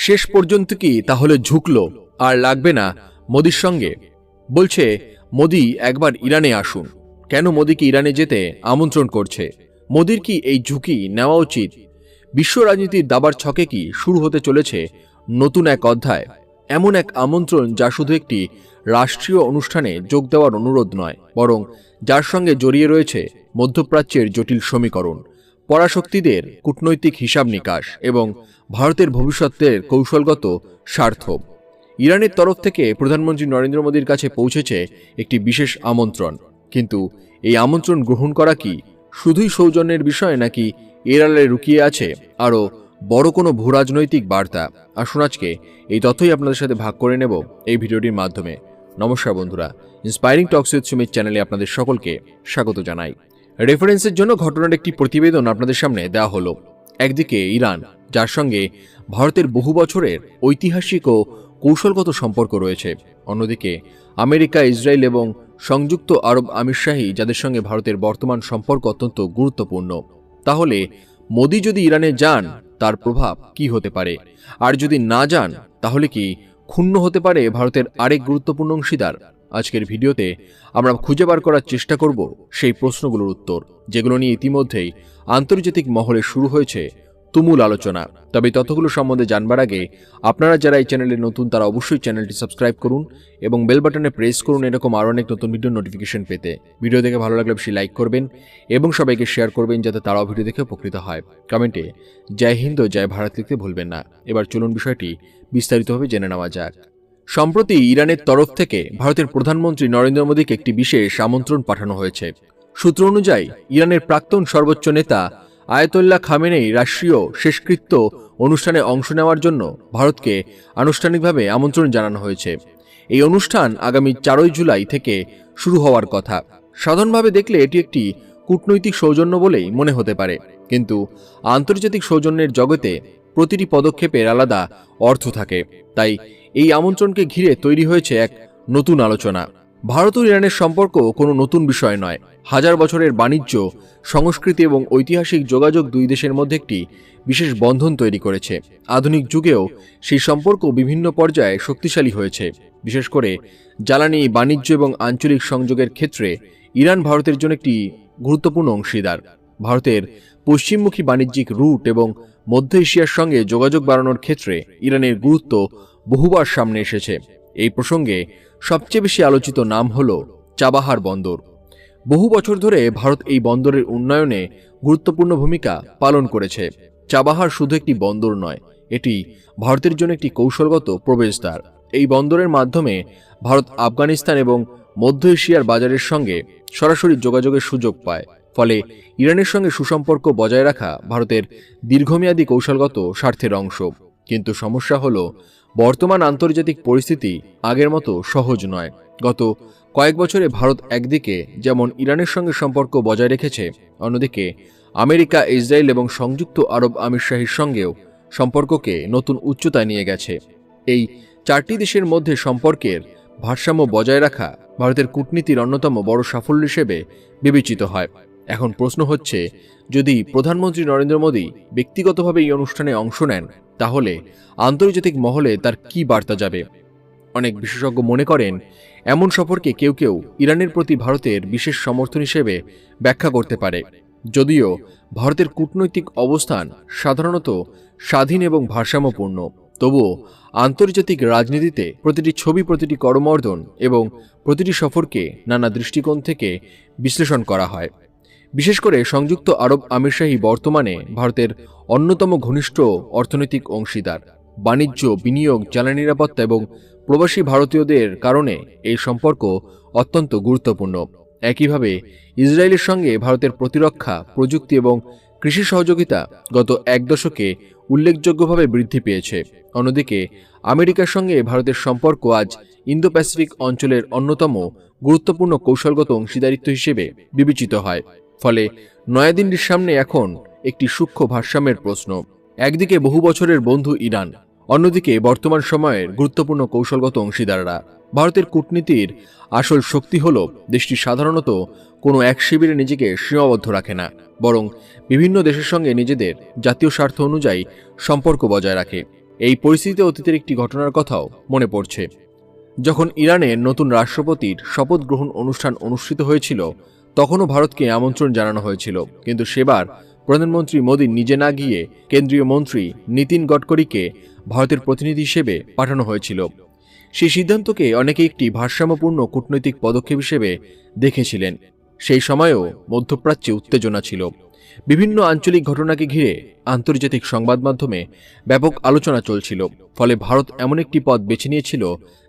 শেষ পর্যন্ত কি তাহলে ঝুঁকলো আর লাগবে না মোদির সঙ্গে? বলছে মোদি একবার ইরানে আসুন। কেন মোদিকে ইরানে যেতে আমন্ত্রণ করছে? মোদির কি এই ঝুঁকি নেওয়া উচিত? বিশ্ব রাজনীতির দাবার ছকে কি শুরু হতে চলেছে নতুন এক অধ্যায়? এমন এক আমন্ত্রণ যা শুধু একটি রাষ্ট্রীয় অনুষ্ঠানে যোগ দেওয়ার অনুরোধ নয়, বরং যার সঙ্গে জড়িয়ে রয়েছে মধ্যপ্রাচ্যের জটিল সমীকরণ, পরাশক্তিদের কূটনৈতিক হিসাব নিকাশ এবং ভারতের ভবিষ্যতের কৌশলগত স্বার্থ। ইরানের তরফ থেকে প্রধানমন্ত্রী নরেন্দ্র মোদীর কাছে পৌঁছেছে একটি বিশেষ আমন্ত্রণ, কিন্তু এই আমন্ত্রণ গ্রহণ করা কি শুধুই সৌজন্যের বিষয়, নাকি এর আড়ালে লুকিয়ে আছে আরও বড় কোনো ভূরাজনৈতিক বার্তা? আসুন আজকে এই তথ্যই আপনাদের সাথে ভাগ করে নেব এই ভিডিওটির মাধ্যমে। নমস্কার বন্ধুরা, ইন্সপায়ারিং টক্স উইথ সুমিত চ্যানেলে আপনাদের সকলকে স্বাগত জানাই। রেফারেন্সের জন্য ঘটনার একটি প্রতিবেদন আপনাদের সামনে দেওয়া হলো। একদিকে ইরান, যার সঙ্গে ভারতের বহু বছরের ঐতিহাসিক ও কৌশলগত সম্পর্ক রয়েছে। অন্যদিকে আমেরিকা, ইসরায়েল এবং সংযুক্ত আরব আমিরশাহী, যাদের সঙ্গে ভারতের বর্তমান সম্পর্ক অত্যন্ত গুরুত্বপূর্ণ। তাহলে মোদি যদি ইরানে যান, তার প্রভাব কি হতে পারে? আর যদি না যান, তাহলে কি ক্ষুণ্ণ হতে পারে ভারতের আরেক গুরুত্বপূর্ণ অংশীদার? আজকের ভিডিওতে আমরা খুঁজে বার করার চেষ্টা করব সেই প্রশ্নগুলোর উত্তর, যেগুলো নিয়ে ইতিমধ্যেই আন্তর্জাতিক মহলে শুরু হয়েছে তুমুল আলোচনা। তবে তথ্যগুলো সম্বন্ধে জানবার আগে আপনারা যারা এই চ্যানেলে নতুন, তারা অবশ্যই চ্যানেলটি সাবস্ক্রাইব করুন এবং বেল বাটনে প্রেস করুন এরকম আরও অনেক নতুন ভিডিও নোটিফিকেশন পেতে। ভিডিও দেখে ভালো লাগলে বেশি লাইক করবেন এবং সবাইকে শেয়ার করবেন, যাতে তারাও ভিডিও দেখে উপকৃত হয়। কমেন্টে জয় হিন্দ ও জয় ভারত লিখতে ভুলবেন না। এবার চলুন বিষয়টি বিস্তারিতভাবে জেনে নেওয়া যাক। সম্প্রতি ইরানের তরফ থেকে ভারতের প্রধানমন্ত্রী নরেন্দ্র মোদীকে একটি বিশেষ আমন্ত্রণ পাঠানো হয়েছে। সূত্র অনুযায়ী ইরানের প্রাক্তন সর্বোচ্চ নেতা আয়াতুল্লাহ খামেনেই রাষ্ট্রীয় শেষকৃত্য অনুষ্ঠানে অংশ নেওয়ার জন্য ভারতকে আনুষ্ঠানিকভাবে আমন্ত্রণ জানানো হয়েছে। এই অনুষ্ঠান আগামী 4 জুলাই থেকে শুরু হওয়ার কথা। সাধারণভাবে দেখলে এটি একটি কূটনৈতিক সৌজন্য বলেই মনে হতে পারে, কিন্তু আন্তর্জাতিক সৌজন্যের জগতে প্রতিটি পদক্ষেপের আলাদা অর্থ থাকে। তাই এই আমন্ত্রণকে ঘিরে তৈরি হয়েছে এক নতুন আলোচনা। ভারত ও ইরানের সম্পর্ক কোনো নতুন বিষয় নয়। হাজার বছরের বাণিজ্য, সংস্কৃতি এবং ঐতিহাসিক যোগাযোগ দুই দেশের মধ্যে একটি বিশেষ বন্ধন তৈরি করেছে। আধুনিক যুগেও সেই সম্পর্ক বিভিন্ন পর্যায়ে শক্তিশালী হয়েছে। বিশেষ করে জ্বালানি, বাণিজ্য এবং আঞ্চলিক সংযোগের ক্ষেত্রে ইরান ভারতের জন্য একটি গুরুত্বপূর্ণ অংশীদার। ভারতের পশ্চিমমুখী বাণিজ্যিক রুট এবং মধ্য এশিয়ার সঙ্গে যোগাযোগ বাড়ানোর ক্ষেত্রে ইরানের গুরুত্ব বহুবার সামনে এসেছে। এই প্রসঙ্গে সবচেয়ে বেশি আলোচিত নাম হল চাবাহার বন্দর। বহু বছর ধরে ভারত এই বন্দরের উন্নয়নে গুরুত্বপূর্ণ ভূমিকা পালন করেছে। চাবাহার শুধু একটি বন্দর নয়, এটি ভারতের জন্য একটি কৌশলগত প্রবেশদ্বার। এই বন্দরের মাধ্যমে ভারত আফগানিস্তান এবং মধ্য এশিয়ার বাজারের সঙ্গে সরাসরি যোগাযোগের সুযোগ পায়। ফলে ইরানের সঙ্গে সুসম্পর্ক বজায় রাখা ভারতের দীর্ঘমেয়াদী কৌশলগত স্বার্থের অংশ। কিন্তু সমস্যা হল, বর্তমান আন্তর্জাতিক পরিস্থিতি আগের মতো সহজ নয়। গত কয়েক বছরে ভারত একদিকে যেমন ইরানের সঙ্গে সম্পর্ক বজায় রেখেছে, অন্যদিকে আমেরিকা, ইসরায়েল এবং সংযুক্ত আরব আমিরশাহীর সঙ্গেও সম্পর্ককে নতুন উচ্চতায় নিয়ে গেছে। এই 4টি দেশের মধ্যে সম্পর্কের ভারসাম্য বজায় রাখা ভারতের কূটনীতির অন্যতম বড় সাফল্য হিসেবে বিবেচিত হয়। এখন প্রশ্ন হচ্ছে, যদি প্রধানমন্ত্রী নরেন্দ্র মোদী ব্যক্তিগতভাবে এই অনুষ্ঠানে অংশ নেন, তাহলে আন্তর্জাতিক মহলে তার কি বার্তা যাবে? অনেক বিশেষজ্ঞ মনে করেন, এমন সফরকে কেউ কেউ ইরানের প্রতি ভারতের বিশেষ সমর্থন হিসেবে ব্যাখ্যা করতে পারে। যদিও ভারতের কূটনৈতিক অবস্থান সাধারণত স্বাধীন এবং ভারসাম্যপূর্ণ, তবুও আন্তর্জাতিক রাজনীতিতে প্রতিটি ছবি, প্রতিটি করমর্দন এবং প্রতিটি সফরকে নানা দৃষ্টিকোণ থেকে বিশ্লেষণ করা হয়। বিশেষ করে সংযুক্ত আরব আমিরশাহী বর্তমানে ভারতের অন্যতম ঘনিষ্ঠ অর্থনৈতিক অংশীদার। বাণিজ্য, বিনিয়োগ, জ্বালানি নিরাপত্তা এবং প্রবাসী ভারতীয়দের কারণে এই সম্পর্ক অত্যন্ত গুরুত্বপূর্ণ। একইভাবে ইসরায়েলের সঙ্গে ভারতের প্রতিরক্ষা, প্রযুক্তি এবং কৃষি সহযোগিতা গত 1 দশকে উল্লেখযোগ্যভাবে বৃদ্ধি পেয়েছে। অন্যদিকে আমেরিকার সঙ্গে ভারতের সম্পর্ক আজ ইন্দো প্যাসিফিক অঞ্চলের অন্যতম গুরুত্বপূর্ণ কৌশলগত অংশীদারিত্ব হিসেবে বিবেচিত হয়। ফলে নয়াদিল্লির সামনে এখন একটি সূক্ষ্ম ভারসাম্যের প্রশ্ন। একদিকে বহু বছরের বন্ধু ইরান, অন্যদিকে বর্তমান সময়ের গুরুত্বপূর্ণ কৌশলগত অংশীদাররা। ভারতের কূটনীতির আসল শক্তি হল, দেশটি সাধারণত কোনো এক শিবিরে নিজেকে সীমাবদ্ধ রাখে না, বরং বিভিন্ন দেশের সঙ্গে নিজেদের জাতীয় স্বার্থ অনুযায়ী সম্পর্ক বজায় রাখে। এই পরিস্থিতিতে অতীতের একটি ঘটনার কথাও মনে পড়ছে। যখন ইরানের নতুন রাষ্ট্রপতির শপথ গ্রহণ অনুষ্ঠান অনুষ্ঠিত হয়েছিল, তখনও ভারতকে আমন্ত্রণ জানানো হয়েছিল, কিন্তু সেবার প্রধানমন্ত্রী মোদী নিজে না গিয়ে কেন্দ্রীয় মন্ত্রী নীতিন গডকরিকে ভারতের প্রতিনিধি হিসেবে পাঠানো হয়েছিল। সেই সিদ্ধান্তকে অনেকে একটি ভারসাম্যপূর্ণ কূটনৈতিক পদক্ষেপ হিসেবে দেখেছিলেন। সেই সময়েও মধ্যপ্রাচ্যে উত্তেজনা ছিল। বিভিন্ন আঞ্চলিক ঘটনাকে ঘিরে আন্তর্জাতিক সংবাদ মাধ্যমে ব্যাপক আলোচনা চলছিল। ফলে ভারত এমন একটি পথ বেছে নিয়েছিল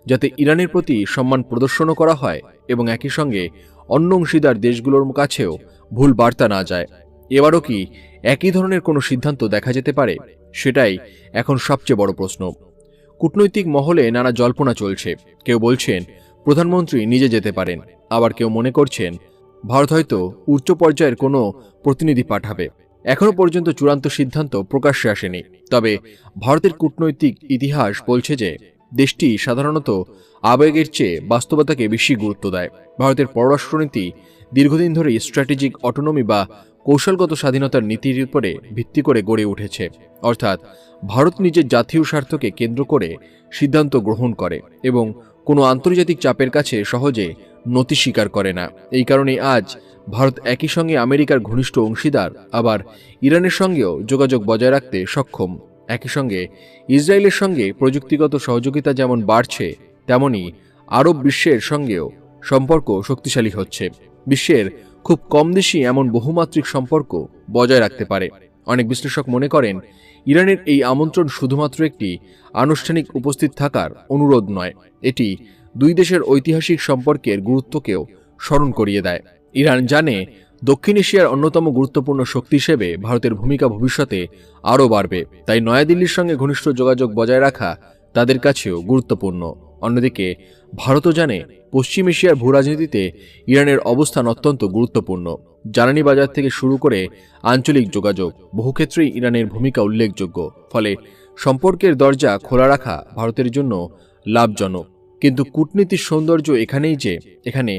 যাতে ইরানের প্রতি সম্মান প্রদর্শনও করা হয় এবং একই সঙ্গে অন্য অংশীদার দেশগুলোর কাছেও ভুল বার্তা না যায়। এবারও কি একই ধরনের কোনো সিদ্ধান্ত দেখা যেতে পারে? সেটাই এখন সবচেয়ে বড় প্রশ্ন। কূটনৈতিক মহলে নানা জল্পনা চলছে। কেউ বলছেন প্রধানমন্ত্রী নিজে যেতে পারেন, আবার কেউ মনে করছেন ভারত হয়তো উচ্চ পর্যায়ের কোনো প্রতিনিধি পাঠাবে। এখনও পর্যন্ত চূড়ান্ত সিদ্ধান্ত প্রকাশ্যে আসেনি। তবে ভারতের কূটনৈতিক ইতিহাস বলছে যে দেশটি সাধারণত আবেগের চেয়ে বাস্তবতাকে বেশি গুরুত্ব দেয়। ভারতের পররাষ্ট্রনীতি দীর্ঘদিন ধরেই স্ট্র্যাটেজিক অটোনমি বা কৌশলগত স্বাধীনতার নীতির উপরে ভিত্তি করে গড়ে উঠেছে। অর্থাৎ ভারত নিজের জাতীয় স্বার্থকে কেন্দ্র করে সিদ্ধান্ত গ্রহণ করে এবং কোনো আন্তর্জাতিক চাপের কাছে সহজে নতি স্বীকার করে না। এই কারণেই আজ ভারত একই সঙ্গে আমেরিকার ঘনিষ্ঠ অংশীদার, আবার ইরানের সঙ্গেও যোগাযোগ বজায় রাখতে সক্ষম। একই সঙ্গে ইসরায়েলের সঙ্গে প্রযুক্তিগত সহযোগিতা যেমন বাড়ছে, তেমনি আরব বিশ্বের সঙ্গেও সম্পর্ক শক্তিশালী হচ্ছে। বিশ্বের খুব কম দেশই এমন বহুমাত্রিক সম্পর্ক বজায় রাখতে পারে। অনেক বিশ্লেষক মনে করেন ইরানের এই আমন্ত্রণ শুধুমাত্র একটি আনুষ্ঠানিক উপস্থিত থাকার অনুরোধ নয়, এটি দুই দেশের ঐতিহাসিক সম্পর্কের গুরুত্বকেও স্মরণ করিয়ে দেয়। ইরান জানে দক্ষিণ এশিয়ার অন্যতম গুরুত্বপূর্ণ শক্তি হিসেবে ভারতের ভূমিকা ভবিষ্যতে আরও বাড়বে। তাই নয়াদিল্লির সঙ্গে ঘনিষ্ঠ যোগাযোগ বজায় রাখা তাদের কাছেও গুরুত্বপূর্ণ। অন্যদিকে ভারতও জানে পশ্চিম এশিয়ার ভূরাজনীতিতে ইরানের অবস্থান অত্যন্ত গুরুত্বপূর্ণ। জ্বালানি বাজার থেকে শুরু করে আঞ্চলিক যোগাযোগ বহু ক্ষেত্রেই ইরানের ভূমিকা উল্লেখযোগ্য। ফলে সম্পর্কের দরজা খোলা রাখা ভারতের জন্য লাভজনক। কিন্তু কূটনীতির সৌন্দর্য এখানেই যে এখানে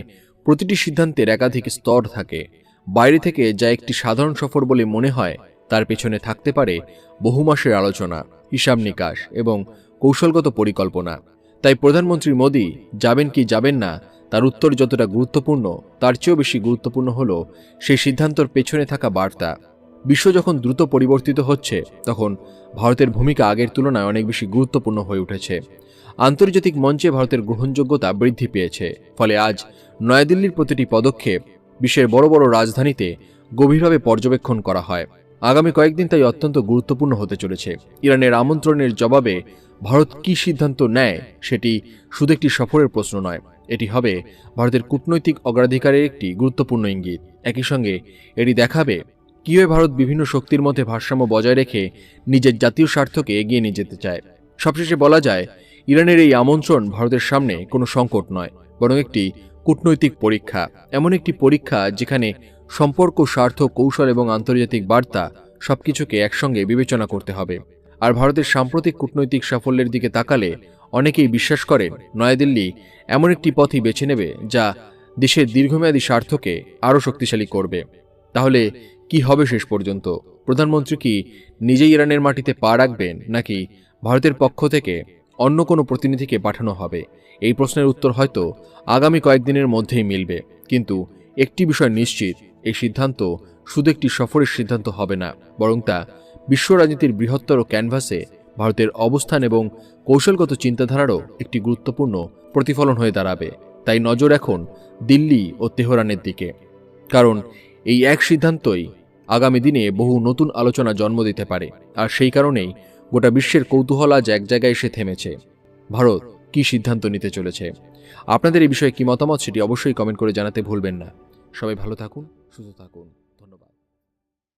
প্রতিটি সিদ্ধান্তের একাধিক স্তর থাকে। বাইরে থেকে যা একটি সাধারণ সফর বলে মনে হয়, তার পেছনে থাকতে পারে বহু মাসের আলোচনা, হিসাব নিকাশ এবং কৌশলগত পরিকল্পনা। তাই প্রধানমন্ত্রী মোদী যাবেন কি যাবেন না তার উত্তর যতটা গুরুত্বপূর্ণ, তার চেয়েও বেশি গুরুত্বপূর্ণ হলো সেই সিদ্ধান্তর পেছনে থাকা বার্তা। বিশ্ব যখন দ্রুত পরিবর্তিত হচ্ছে, তখন ভারতের ভূমিকা আগের তুলনায় অনেক বেশি গুরুত্বপূর্ণ হয়ে উঠেছে। আন্তর্জাতিক মঞ্চে ভারতের গ্রহণযোগ্যতা বৃদ্ধি পেয়েছে। ফলে আজ নয়াদিল্লির প্রতিটি পদক্ষেপ বিশ্বের বড় বড় রাজধানীতে গভীরভাবে পর্যবেক্ষণ করা হয়। আগামী কয়েকদিন তাই অত্যন্ত গুরুত্বপূর্ণ হতে চলেছে। ইরানের আমন্ত্রণের জবাবে ভারত কী সিদ্ধান্ত নেয় সেটি শুধু একটি সফরের প্রশ্ন নয়, এটি হবে ভারতের কূটনৈতিক অগ্রাধিকারের একটি গুরুত্বপূর্ণ ইঙ্গিত। একই সঙ্গে এটি দেখাবে কীভাবে ভারত বিভিন্ন শক্তির মধ্যে ভারসাম্য বজায় রেখে নিজের জাতীয় স্বার্থকে এগিয়ে নিয়ে যেতে চায়। সবশেষে বলা যায়, ইরানের এই আমন্ত্রণ ভারতের সামনে কোনো সংকট নয়, বরং একটি কূটনৈতিক পরীক্ষা। এমন একটি পরীক্ষা যেখানে সম্পর্ক, স্বার্থ, কৌশল এবং আন্তর্জাতিক বার্তা সবকিছুকে একসঙ্গে বিবেচনা করতে হবে। আর ভারতের সাম্প্রতিক কূটনৈতিক সাফল্যের দিকে তাকালে অনেকেই বিশ্বাস করেন নয়াদিল্লি এমন একটি পথই বেছে নেবে যা দেশের দীর্ঘমেয়াদী স্বার্থকে আরও শক্তিশালী করবে। তাহলে কি হবে শেষ পর্যন্ত? প্রধানমন্ত্রী কি নিজেই ইরানের মাটিতে পা রাখবেন, নাকি ভারতের পক্ষ থেকে অন্য কোনো প্রতিনিধিকে পাঠানো হবে? এই প্রশ্নের উত্তর হয়তো আগামী কয়েকদিনের মধ্যেই মিলবে। কিন্তু একটি বিষয় নিশ্চিত, এই সিদ্ধান্ত শুধু একটি সফরের সিদ্ধান্ত হবে না, বরং তা বিশ্ব রাজনীতির বৃহত্তর ক্যানভাসে ভারতের অবস্থান এবং কৌশলগত চিন্তাধারারও একটি গুরুত্বপূর্ণ প্রতিফলন হয়ে দাঁড়াবে। তাই নজর এখন দিল্লি ও তেহরানের দিকে, কারণ এই এক সিদ্ধান্তই আগামী দিনে বহু নতুন আলোচনা জন্ম দিতে পারে। আর সেই কারণেই গোটা বিশ্বের কৌতূহল আজ এক জায়গায় এসে থেমেছে। ভারত কী সিদ্ধান্ত নিতে চলেছে? আপনাদের এই বিষয়ে কী মতামত সেটি অবশ্যই কমেন্ট করে জানাতে ভুলবেন না। সবাই ভালো থাকুন, সুস্থ থাকুন। ধন্যবাদ।